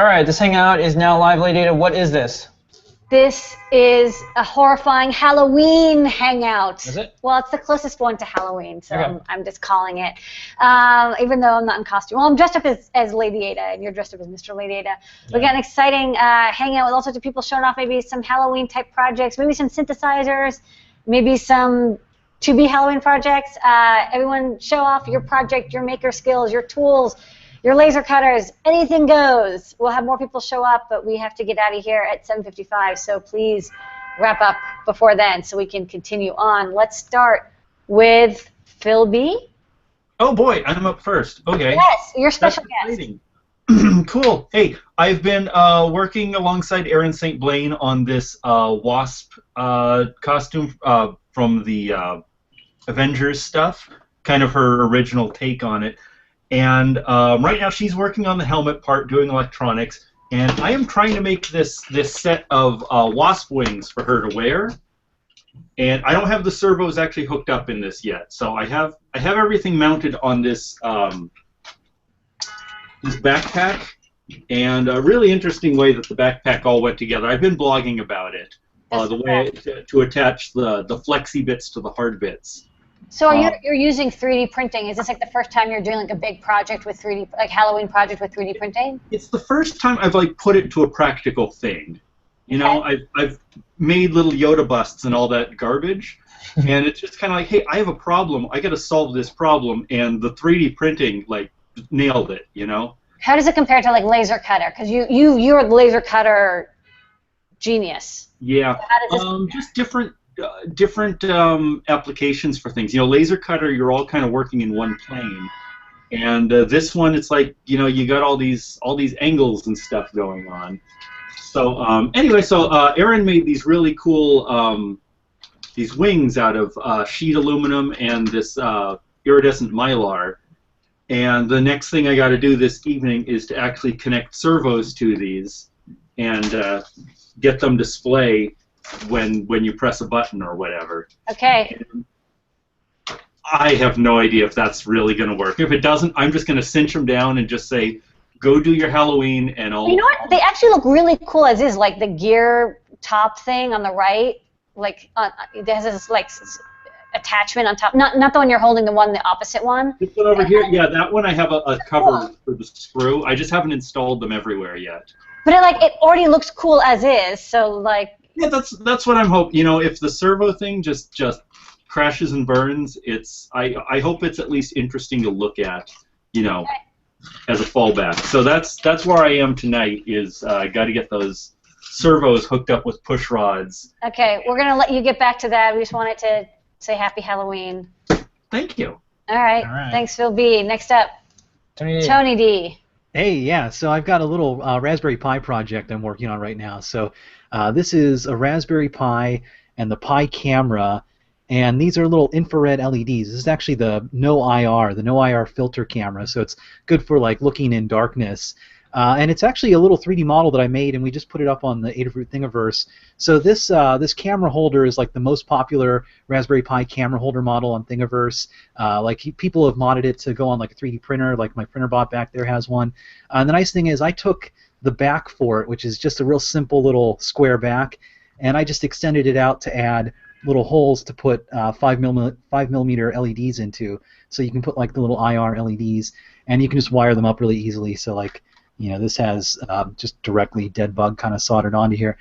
All right, this Hangout is now live, Lady Ada. What is this? This is a horrifying Halloween hangout. Is it? Well, it's the closest one to Halloween, so Okay. I'm just calling it. Even though I'm not in costume. Well, I'm dressed up as Lady Ada, and you're dressed up as Mr. Lady Ada. Yeah. We got an exciting hangout with all sorts of people showing off maybe some Halloween-type projects, maybe some synthesizers, maybe some to-be Halloween projects. Everyone show off your project, your maker skills, your tools, your laser cutters, anything goes. We'll have more people show up, but we have to get out of here at 7:55, so please wrap up before then so we can continue on. Let's start with Phil B. Oh boy, I'm up first. Okay. Yes, your special guest. Cool. Hey, I've been working alongside Erin St. Blaine on this wasp costume from the Avengers stuff, kind of her original take on it. And right now she's working on the helmet part, doing electronics, and I am trying to make this set of wasp wings for her to wear. And I don't have the servos actually hooked up in this yet, so I have everything mounted on this this backpack, and a really interesting way that the backpack all went together. I've been blogging about it, the way to attach the flexi bits to the hard bits. So you're using 3D printing. Is this like the first time you're doing like a big project with 3D, like Halloween project with 3D printing? It's the first time I've like put it to a practical thing. You know, I've made little Yoda busts and all that garbage, and it's just kind of like, hey, I have a problem. I got to solve this problem, and the 3D printing like nailed it. You know. How does it compare to like laser cutter? Because you're the laser cutter genius. Yeah. So how does this just different applications for things. You know, laser cutter, you're all kind of working in one plane, and this one, it's like, you know, you got all these angles and stuff going on. So anyway, so Erin made these really cool these wings out of sheet aluminum and this iridescent mylar. And the next thing I got to do this evening is to actually connect servos to these and get them display when you press a button or whatever. Okay. And I have no idea if that's really going to work. If it doesn't, I'm just going to cinch them down and just say, go do your Halloween, and I'll... You know what? They actually look really cool as is, like the gear top thing on the right, like it has this like attachment on top. Not the one you're holding, the opposite one. This one over here, yeah, that one I have a cover for the screw. I just haven't installed them everywhere yet. But it already looks cool as is, so like... Yeah, that's what I'm hoping. You know, if the servo thing just crashes and burns, I hope it's at least interesting to look at, you know, as a fallback. So that's where I am tonight. Is I got to get those servos hooked up with push rods. Okay, we're gonna let you get back to that. We just wanted to say Happy Halloween. Thank you. All right. Thanks, Phil B. Next up, Tony D. Hey, yeah, so I've got a little Raspberry Pi project I'm working on right now. So this is a Raspberry Pi and the Pi camera, and these are little infrared LEDs. This is actually the no IR filter camera, so it's good for like looking in darkness. And it's actually a little 3D model that I made, and we just put it up on the Adafruit Thingiverse. So this camera holder is like the most popular Raspberry Pi camera holder model on Thingiverse. People have modded it to go on like a 3D printer, like my printer bot back there has one. And the nice thing is I took the back for it, which is just a real simple little square back, and I just extended it out to add little holes to put 5mm LEDs into. So you can put like the little IR LEDs, and you can just wire them up really easily. So like, you know, this has just directly dead bug kind of soldered onto here.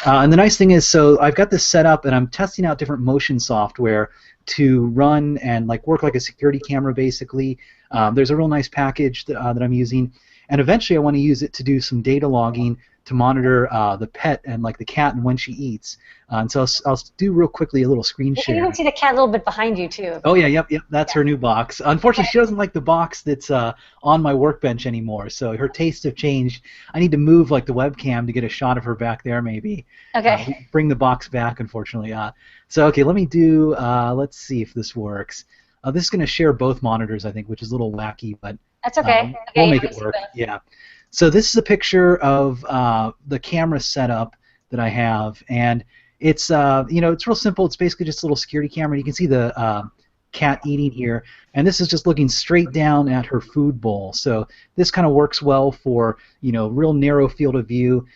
And the nice thing is, so I've got this set up, and I'm testing out different motion software to run and like work like a security camera basically. There's a real nice package that I'm using, and eventually I want to use it to do some data logging to monitor the pet and like the cat and when she eats. And so I'll do real quickly a little screen share. You can see the cat a little bit behind you too. Oh yeah, yep, that's her new box. Unfortunately, she doesn't like the box that's on my workbench anymore. So her tastes have changed. I need to move like the webcam to get a shot of her back there, maybe. Okay. Bring the box back, unfortunately. So okay, let me do. Let's see if this works. This is going to share both monitors, I think, which is a little wacky, but that's okay. We'll make it work. Yeah. So this is a picture of the camera setup that I have, and it's you know, it's real simple. It's basically just a little security camera. You can see the cat eating here, and this is just looking straight down at her food bowl. So this kind of works well for, you know, real narrow field of view.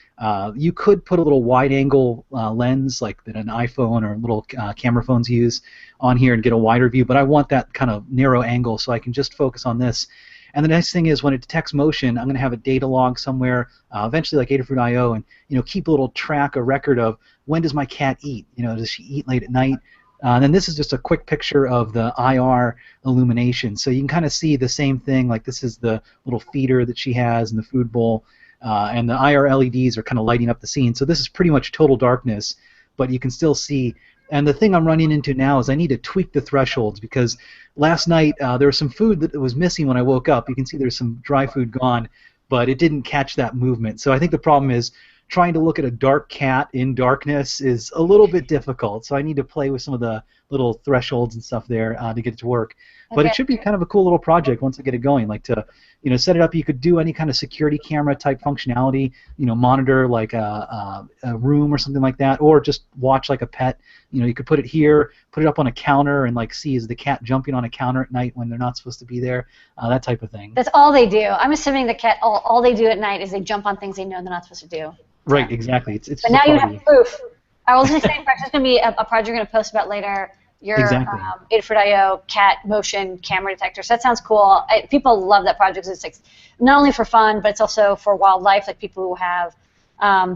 You could put a little wide-angle lens like that an iPhone or little camera phones use on here and get a wider view, but I want that kind of narrow angle so I can just focus on this. And the nice thing is when it detects motion, I'm going to have a data log somewhere, eventually like Adafruit I/O, and, you know, keep a little track, a record of when does my cat eat. You know, does she eat late at night? And then this is just a quick picture of the IR illumination. So you can kind of see the same thing, like this is the little feeder that she has in the food bowl, and the IR LEDs are kind of lighting up the scene. So this is pretty much total darkness, but you can still see. And the thing I'm running into now is I need to tweak the thresholds because last night there was some food that was missing when I woke up. You can see there's some dry food gone, but it didn't catch that movement. So I think the problem is trying to look at a dark cat in darkness is a little bit difficult. So I need to play with some of the little thresholds and stuff there to get it to work. But it should be kind of a cool little project once I get it going. Like to, you know, set it up. You could do any kind of security camera type functionality. You know, monitor like a room or something like that, or just watch like a pet. You know, you could put it here, put it up on a counter, and like see is the cat jumping on a counter at night when they're not supposed to be there. That type of thing. That's all they do. I'm assuming the cat all they do at night is they jump on things they know they're not supposed to do. Right, exactly. It's but now you have proof. I was going to say, in fact, there's going to be a project you're going to post about later. Your Adafruit I/O cat motion camera detector. So that sounds cool. People love that project. It's like, not only for fun, but it's also for wildlife, like people who have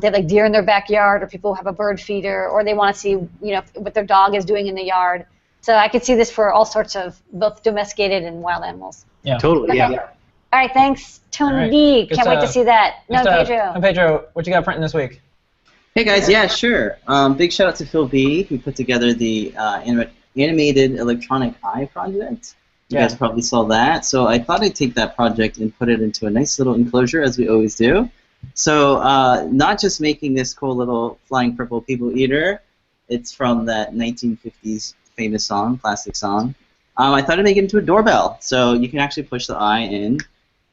they have like deer in their backyard, or people who have a bird feeder, or they want to see, you know, what their dog is doing in the yard. So I could see this for all sorts of both domesticated and wild animals. Yeah, totally. Okay. Yeah. All right, thanks, Tony All D. right. Can't wait to see that. No, Pedro. And Pedro, what you got printing this week? Hey guys, yeah, sure. Big shout out to Phil B, who put together the animated electronic eye project. You guys probably saw that. So I thought I'd take that project and put it into a nice little enclosure, as we always do. So not just making this cool little flying purple people eater. It's from that 1950s famous song, classic song. I thought I'd make it into a doorbell. So you can actually push the eye in,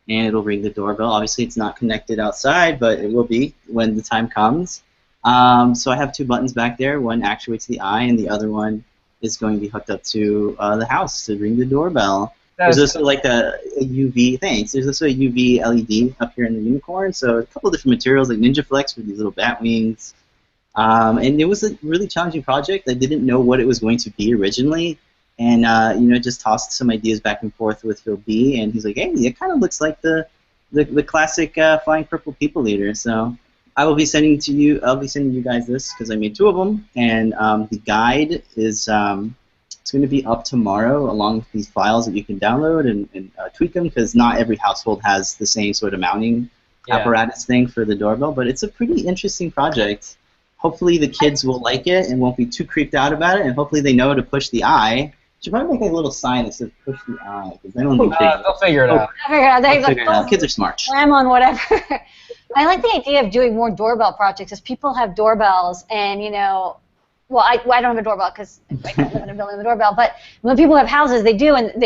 and it'll ring the doorbell. Obviously, it's not connected outside, but it will be when the time comes. So I have two buttons back there. One actuates the eye, and the other one is going to be hooked up to the house to ring the doorbell. There's also like a UV thing. So there's also a UV LED up here in the unicorn. So a couple of different materials like Ninja Flex with these little bat wings. And it was a really challenging project. I didn't know what it was going to be originally. And, you know, just tossed some ideas back and forth with Phil B. And he's like, hey, it kind of looks like the classic flying purple people eater. So I will be sending to you. I'll be sending you guys this because I made two of them. And the guide is it's going to be up tomorrow, along with these files that you can download and tweak them, because not every household has the same sort of mounting apparatus thing for the doorbell. But it's a pretty interesting project. Hopefully the kids will like it and won't be too creeped out about it, and hopefully they know to push the eye. Should probably make a little sign that says "push the eye," because I don't think they'll figure it out. They'll figure it out. Kids are smart. Slam on whatever. I like the idea of doing more doorbell projects, because people have doorbells, and, you know, well, I don't have a doorbell because I don't live in a building with a doorbell, but when people have houses, they do, and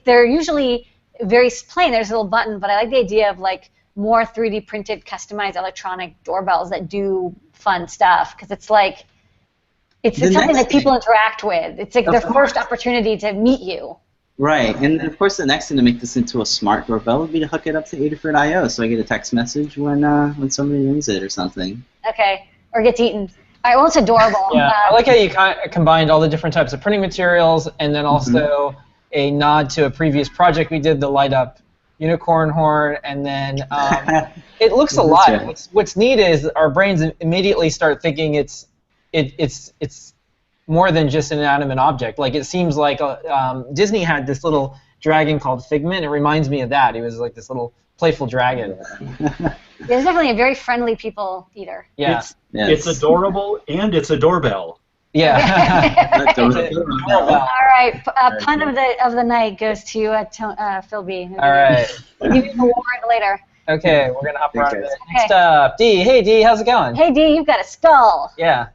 they're usually very plain. There's a little button, but I like the idea of like more 3D printed, customized electronic doorbells that do fun stuff, because it's like it's something that people interact with. It's like their first opportunity to meet you. Right, and of course the next thing to make this into a smart doorbell would be to hook it up to Adafruit I/O, so I get a text message when somebody rings it or something. Okay, or gets eaten. All right, well, it's adorable. Yeah, I like how you combined all the different types of printing materials, and then also a nod to a previous project we did, the light up unicorn horn, and then it looks alive. Right. What's neat is our brains immediately start thinking it's more than just an inanimate object. Like, it seems like Disney had this little dragon called Figment. It reminds me of that. He was like this little playful dragon. There's definitely a very friendly people eater. Yeah. It's adorable, and it's a doorbell. Yeah. All right, pun of the night goes to Phil B. All right. Give you an award later. Okay, we're gonna hop around a bit. Okay. Next up, D. Hey, D, how's it going? Hey, D, you've got a skull. Yeah.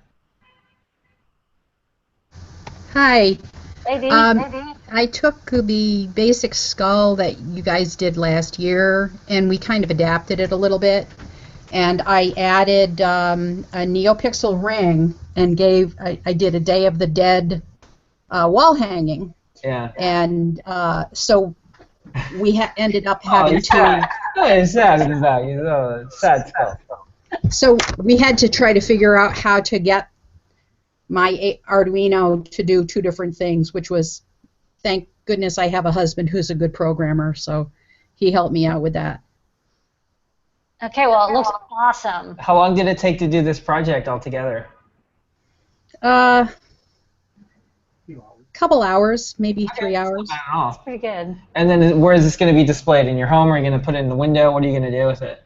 Hi. Hey, D. I took the basic skull that you guys did last year, and we kind of adapted it a little bit. And I added a NeoPixel ring and I did a Day of the Dead wall hanging. Yeah. And so we ended up having to. It's sad in the back. It's sad stuff. So we had to try to figure out how to get my Arduino to do two different things, which was, thank goodness I have a husband who's a good programmer, so he helped me out with that. Okay, well, it looks awesome. How long did it take to do this project altogether? Couple hours, maybe 3 hours. That's pretty good. And then where is this going to be displayed? In your home? Are you going to put it in the window? What are you going to do with it?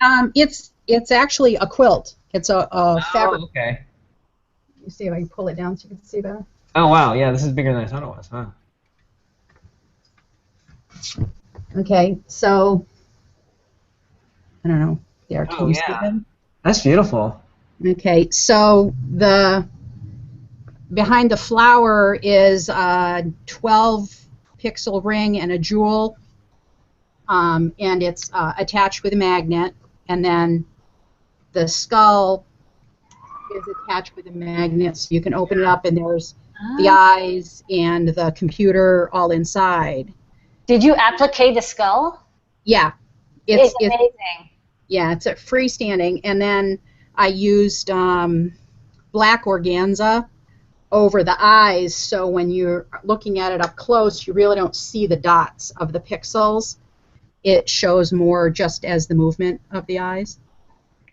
It's actually a quilt. It's a fabric. Oh, okay. Let me see if I can pull it down so you can see that. Oh, wow. Yeah, this is bigger than I thought it was, huh? Okay, so I don't know. There, can you see them? That's beautiful. Okay, so the behind the flower is a 12-pixel ring and a jewel, and it's attached with a magnet, and then the skull is attached with a magnet, so you can open it up, and there's the eyes and the computer all inside. Did you applicate the skull? Yeah. It's amazing. Yeah, it's a freestanding, and then I used black organza over the eyes, so when you're looking at it up close, you really don't see the dots of the pixels. It shows more just as the movement of the eyes.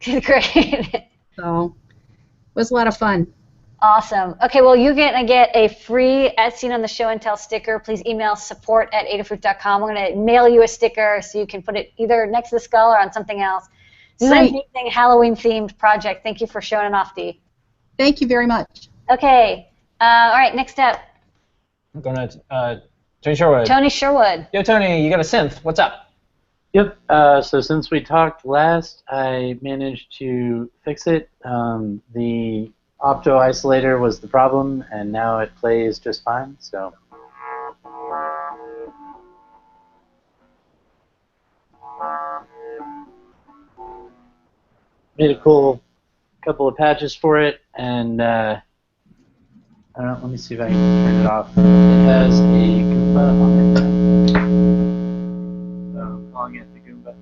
Great. So it was a lot of fun. Awesome. Okay, well, you're going to get a free As Seen on the Show and Tell sticker. Please email support@adafruit.com. We're going to mail you a sticker so you can put it either next to the skull or on something else. This is an amazing Halloween-themed project. Thank you for showing it off, Dee. Thank you very much. Okay. All right, next up. I'm going to Tony Sherwood. Tony Sherwood. Yo, Tony, you got a synth. What's up? Yep. So since we talked last, I managed to fix it. The opto isolator was the problem, and now it plays just fine. So. Made a cool couple of patches for it, and I don't know, let me see if I can turn it off. It has a Goomba on it. So I'm calling it the Goomba.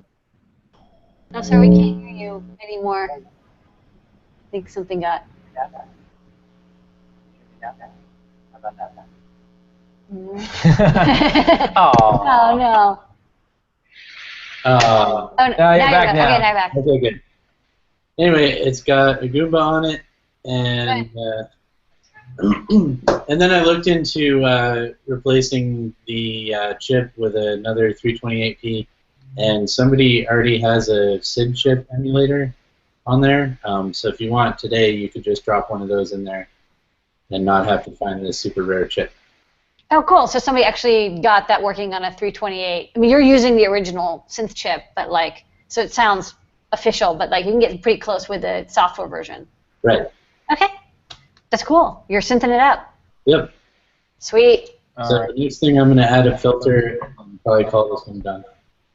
Oh, sorry, we can't hear you anymore. I think something got... How about that? Oh, no. Oh, now you're back now. Okay, now you're back. Okay, good. Anyway, it's got a Goomba on it, and and then I looked into replacing the chip with another 328p, and somebody already has a SID chip emulator on there. So if you want today, you could just drop one of those in there and not have to find this super rare chip. Oh, cool. So somebody actually got that working on a 328. I mean, you're using the original synth chip, but like, so it sounds official, but like you can get pretty close with the software version. Right. Okay. That's cool. You're synthing it up. Yep. Sweet. So the next thing, I'm going to add a filter and probably call this one done.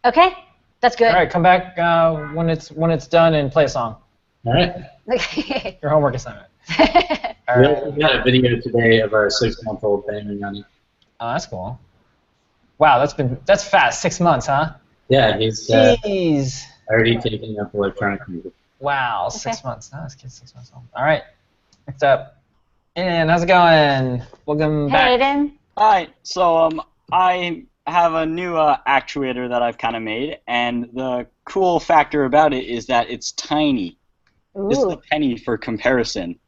Okay. That's good. All right, come back when it's done and play a song. All right. Okay. Your homework assignment. All We right. also got a video today of our 6-month-old banging on it. Oh, that's cool. Wow, that's fast. 6 months, huh? Yeah, he's Jeez. already taking up electronic music. Wow, 6 months. Oh, this kid's 6 months old. All right. Next up. Aiden, how's it going? Welcome back. Hey, Aiden. Hi. So I have a new actuator that I've kind of made, and the cool factor about it is that it's tiny. Ooh. This is a penny for comparison,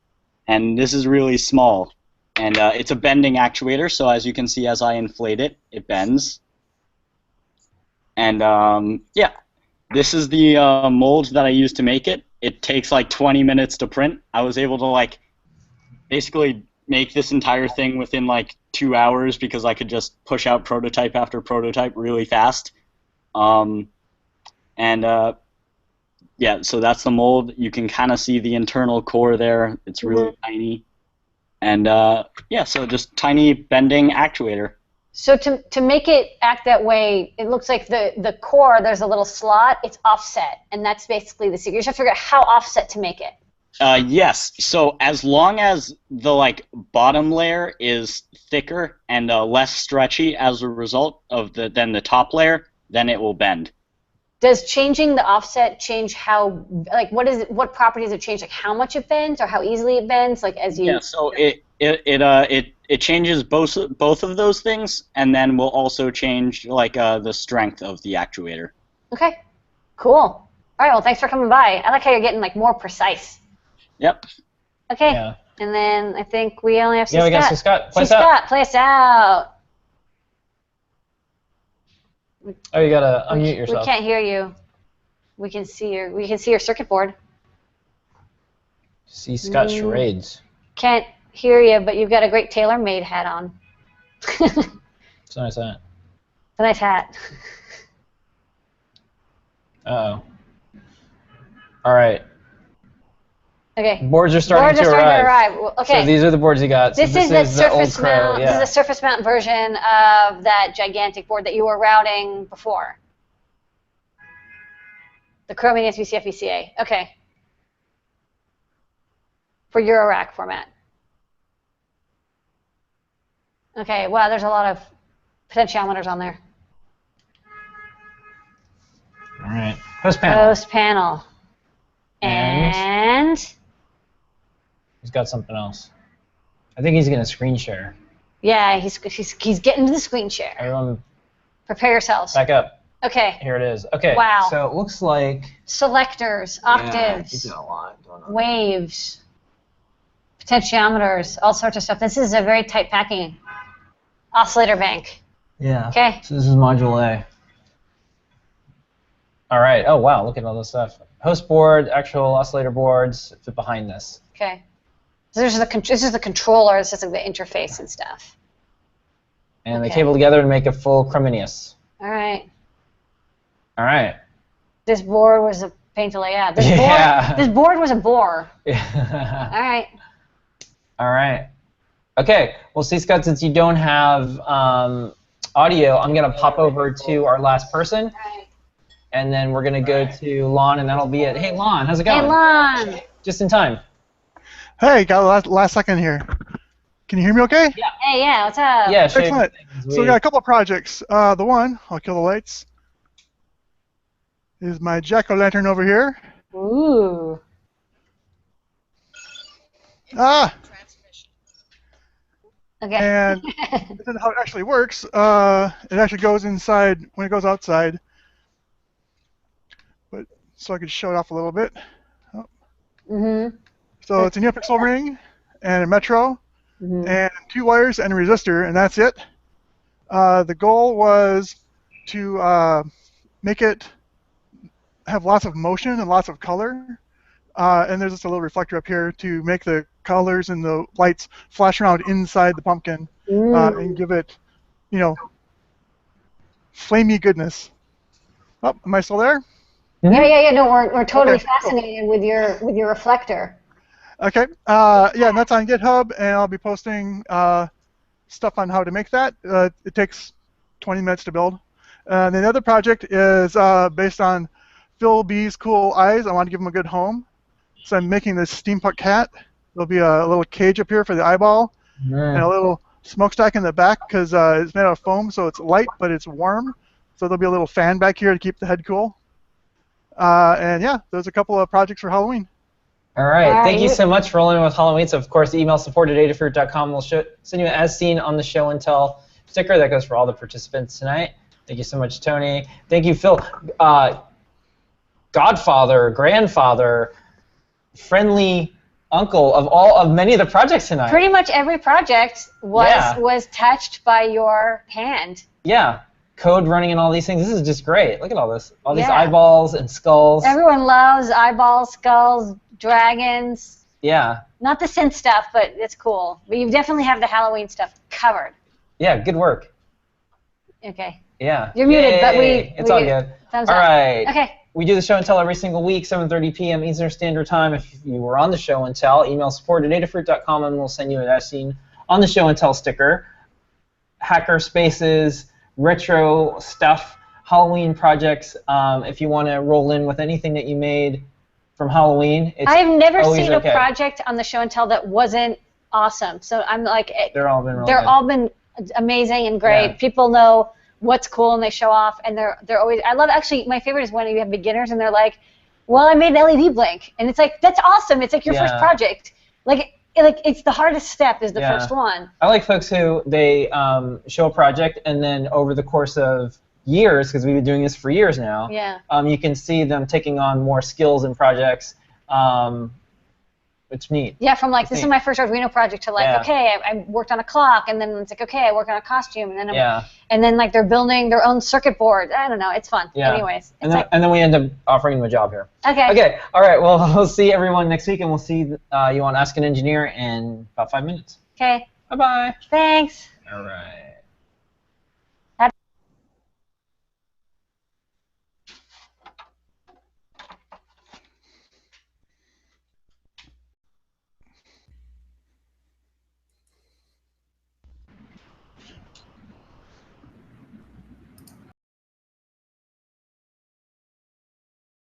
and this is really small. And it's a bending actuator, so as you can see, as I inflate it, it bends. And yeah, this is the mold that I used to make it. It takes like 20 minutes to print. I was able to like basically make this entire thing within like 2 hours because I could just push out prototype after prototype really fast. Yeah, so that's the mold. You can kind of see the internal core there. It's really tiny. And yeah, so just tiny bending actuator. So to make it act that way, it looks like the core, there's a little slot, it's offset, and that's basically the secret. You just have to figure out how offset to make it. Yes. So as long as the bottom layer is thicker and less stretchy as a result of than the top layer, then it will bend. Does changing the offset change how, what properties it change, like how much it bends or how easily it bends, like as you? Yeah. So it changes both of those things, and then will also change the strength of the actuator. Okay. Cool. All right. Well, thanks for coming by. I like how you're getting more precise. Yep. Okay. Yeah. And then I think we only have C. Yeah, we got C. Scott. Play us out. Scott, play us out. Oh, you gotta unmute yourself. We can't hear you. We can see your circuit board. C. Scott charades. Can't hear you, but you've got a great tailor-made hat on. It's a nice hat. It's a nice hat. Uh-oh. All right. Okay. Boards are starting to arrive. Well, okay. So these are the boards you got. This so is the surface old Crow, mount. yeah. This is a surface mount version of that gigantic board that you were routing before. The Chromium SBC FECA. Okay. For Eurorack format. Okay. Wow, there's a lot of potentiometers on there. All right. Post panel. Post panel. And he's got something else. I think he's gonna screen share. Yeah, he's getting to the screen share. Everyone, prepare yourselves. back up. Okay. Here it is. Okay. Wow. So it looks like Selectors, octaves, he's got a lot going on. waves, potentiometers, all sorts of stuff. This is a very tight packing oscillator bank. Yeah. Okay. So this is module A. All right. Oh wow! Look at all this stuff. Host board, actual oscillator boards fit behind this. Okay. So this is the controller. This is like the interface and stuff. And they cable together to make a full Crominius. All right. All right. This board was a pain to lay out. This board was a bore. Yeah. All right. All right. Okay. Well, see, Scott, since you don't have audio, I'm going to pop over to our last person. And then we're going to go to Lon, and that'll be it. Hey, Lon, how's it going? Hey, Lon. Just in time. Hey, got last second here. Can you hear me okay? Yeah. Hey, yeah, what's up? Yeah, sure. Excellent. So we got a couple of projects. The one, I'll kill the lights, is my jack-o'-lantern over here. Ooh. Ah! Okay. And this is how it actually works. It actually goes inside when it goes outside. But so I could show it off a little bit. Oh. Mm-hmm. So it's a NeoPixel ring and a Metro and 2 wires and a resistor, and that's it. The goal was to make it have lots of motion and lots of color. And there's just a little reflector up here to make the colors and the lights flash around inside the pumpkin and give it, you know, flamey goodness. Oh, am I still there? Yeah. No, we're totally fascinated with your reflector. Okay. Yeah, and that's on GitHub, and I'll be posting stuff on how to make that. It takes 20 minutes to build. And the other project is based on Phil B's cool eyes. I want to give him a good home. So I'm making this steampunk cat. There'll be a little cage up here for the eyeball and a little smokestack in the back because it's made out of foam, so it's light, but it's warm. So there'll be a little fan back here to keep the head cool. And yeah, there's a couple of projects for Halloween. All right. Thank you so much for rolling with Halloween. So, of course, email support@adafruit.com. We'll send you an as seen on the show and tell sticker. That goes for all the participants tonight. Thank you so much, Tony. Thank you, Phil. Godfather, grandfather, friendly uncle of many of the projects tonight. Pretty much every project was touched by your hand. Yeah. Code running and all these things. This is just great. Look at all this. All these eyeballs and skulls. Everyone loves eyeballs, skulls, dragons. Yeah. Not the synth stuff, but it's cool. But you definitely have the Halloween stuff covered. Yeah, good work. Okay. Yeah. You're muted, but It's all good. Thumbs all up. right. Okay. We do the show and tell every single week, 7:30 p.m. Eastern Standard Time. If you were on the show and tell, email support@adafruit.com and we'll send you an as seen on the show and tell sticker. Hacker spaces, retro stuff, Halloween projects. If you want to roll in with anything that you made from Halloween. It's I've never always seen okay. a project on the show and tell that wasn't awesome. So I'm like, They're all been really they're good. all been amazing and great. Yeah. People know what's cool and they show off, and they're always. I love actually. My favorite is when you have beginners and they're like, "Well, I made an LED blink," and it's like that's awesome. It's like your first project. Like it's the hardest step is the first one. I like folks who they show a project and then over the course of years, because we've been doing this for years now, you can see them taking on more skills and projects. It's neat. Yeah, from like, this is my first Arduino project to like, okay, I worked on a clock, and then it's like, okay, I work on a costume, and then and then like they're building their own circuit board. I don't know, it's fun. Yeah. Anyways. And then we end up offering them a job here. Okay. Okay, all right, well, we'll see everyone next week, and we'll see you on Ask an Engineer in about 5 minutes. Okay. Bye-bye. Thanks. All right.